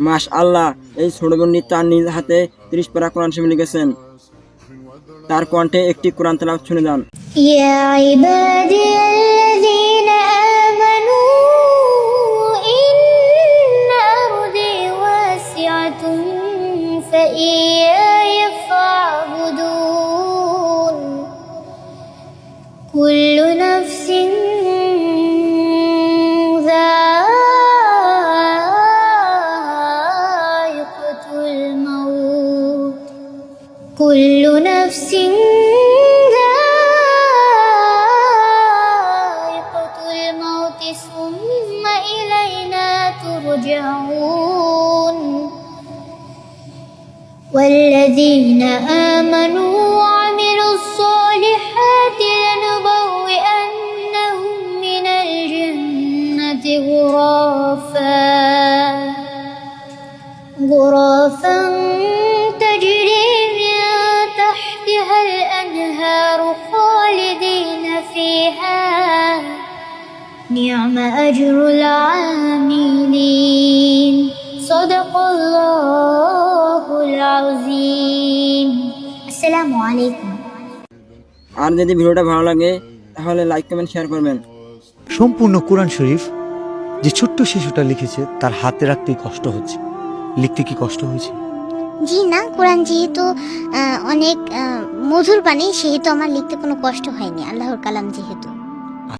মাশআল্লাহ, এই ছোট বোনটি তার নিজ হাতে 30 পারা কোরআন শরীফ লিখেছেন। তার কণ্ঠে একটি কোরআন তেলাওয়াত শুনে যান। ইয়া ইবাদিয়াল্লাযীনা আমানু ইন্না আরদি ওয়াসিআতুন ফাইয়ায়া ফা'বুদুন কুল্লু নাফসিন যায়িকাতুল মাউত কুল্লু নাফসিন যায়িকাতুল মাউত সুম্মা ইলাইনা তুরজাউন والذين آمنوا وعملوا الصالحات لنبوئنهم من الجنة غرفا تجري من تحتها الأنهار خالدين فيها نعم أجر العاملين صدق الله العظيم السلام عليكم। আর যদি ভিডিওটা ভালো লাগে তাহলে লাইক কমেন্ট শেয়ার করবেন। সম্পূর্ণ কোরআন শরীফ যে ছোট্ট শিশুটা লিখেছে তার হাতে রাখতেই কষ্ট হচ্ছে। লিখতে কি কষ্ট হয়েছে? জি না, কোরআন যেহেতু অনেক মধুর বাণী, সেহেতু আমার লিখতে কোনো কষ্ট হয়নি, আল্লাহর কালাম যেহেতু।